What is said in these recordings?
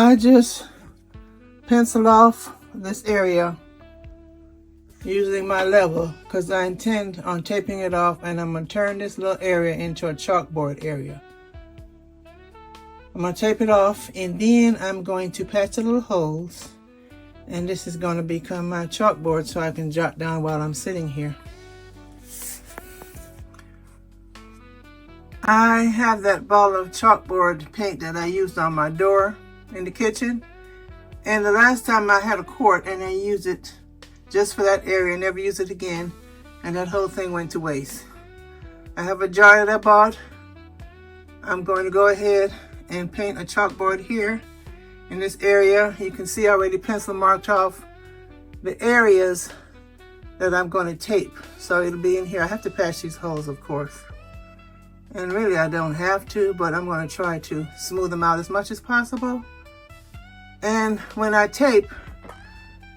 I just pencil off this area using my level because I intend on taping it off, and I'm going to turn this little area into a chalkboard area. I'm going to tape it off, and then I'm going to patch the little holes, and this is going to become my chalkboard so I can jot down while I'm sitting here. I have that ball of chalkboard paint that I used on my door in the kitchen, and the last time I had a quart and I used it just for that area, never used it again, and that whole thing went to waste. I have a jar that I bought. I'm going to go ahead and paint a chalkboard here in this area. You can see I already pencil marked off the areas that I'm going to tape, so it'll be in here. I have to patch these holes, of course, and really I don't have to, but I'm going to try to smooth them out as much as possible. And when I tape,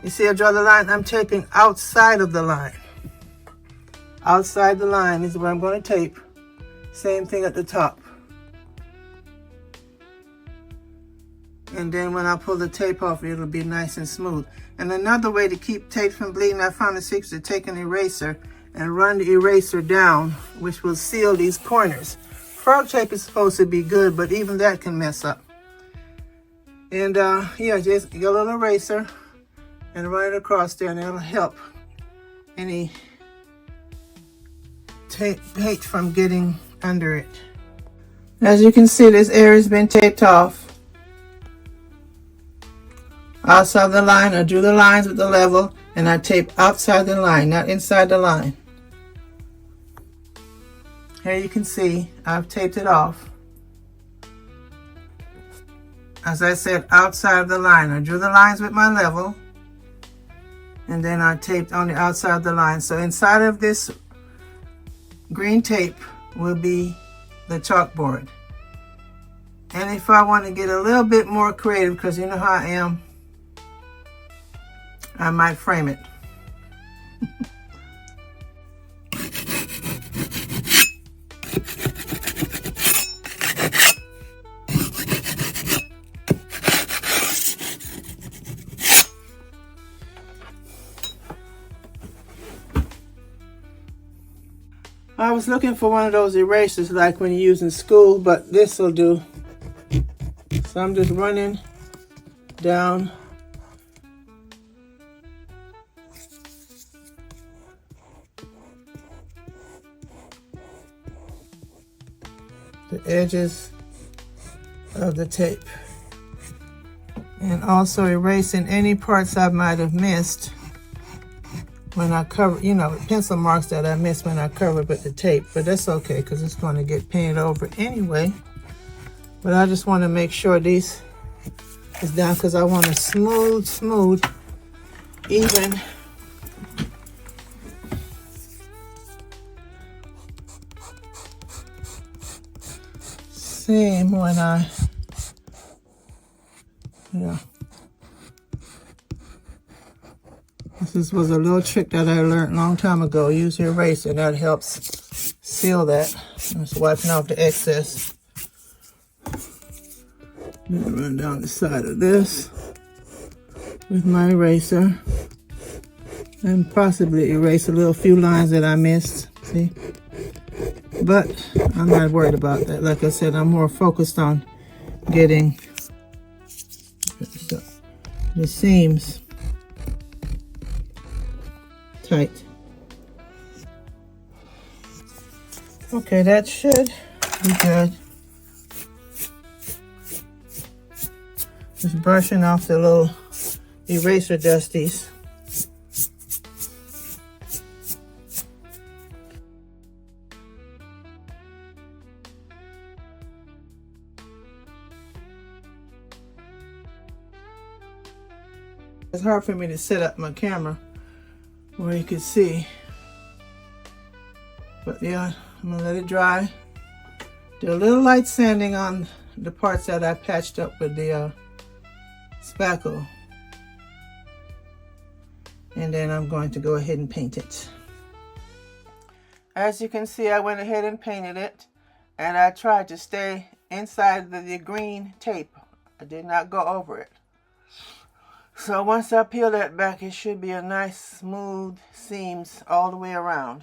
you see I draw the line, I'm taping outside of the line. Outside the line is where I'm going to tape. Same thing at the top. And then when I pull the tape off, it'll be nice and smooth. And another way to keep tape from bleeding, I found the secret to take an eraser and run the eraser down, which will seal these corners. Frog tape is supposed to be good, but even that can mess up. And yeah, just get a little eraser and run it across there, and it'll help any paint from getting under it. As you can see, this area's been taped off. Outside the line, I drew the lines with the level, and I tape outside the line, not inside the line. Here you can see I've taped it off. As I said, outside of the line. I drew the lines with my level, and then I taped on the outside of the line. So inside of this green tape will be the chalkboard. And if I want to get a little bit more creative, because you know how I am, I might frame it. I was looking for one of those erasers like when you use in school, but this will do. So I'm just running down the edges of the tape, and also erasing any parts I might have missed when I cover, you know, pencil marks that I missed when I covered with the tape. But that's okay, because it's going to get painted over anyway. But I just want to make sure this is down, because I want to smooth, even. Same when I, yeah. This was a little trick that I learned a long time ago. Use your eraser, that helps seal that. Just wiping off the excess. Then run down the side of this with my eraser, and possibly erase a few lines that I missed. See? But I'm not worried about that. Like I said, I'm more focused on getting the seams tight. Okay, that should be good. Just brushing off the little eraser dusties. It's hard for me to set up my camera where you can see. But yeah, I'm gonna let it dry. Do a little light sanding on the parts that I patched up with the spackle. And then I'm going to go ahead and paint it. As you can see, I went ahead and painted it, and I tried to stay inside the green tape I did not go over it. So once I peel that back, it should be a nice smooth seams all the way around.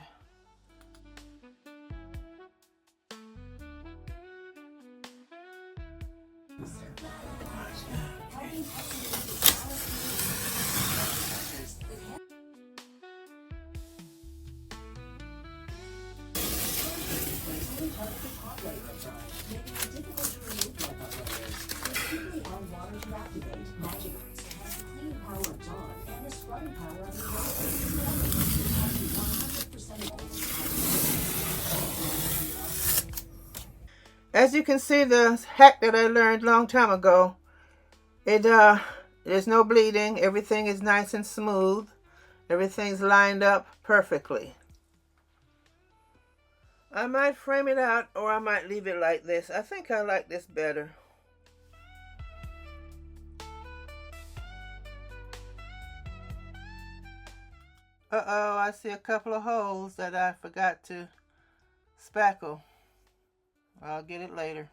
As you can see, the hack that I learned a long time ago, there's no bleeding. Everything is nice and smooth. Everything's lined up perfectly. I might frame it out, or I might leave it like this. I think I like this better. Uh-oh, I see a couple of holes that I forgot to spackle. I'll get it later.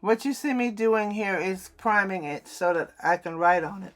What you see me doing here is priming it so that I can write on it.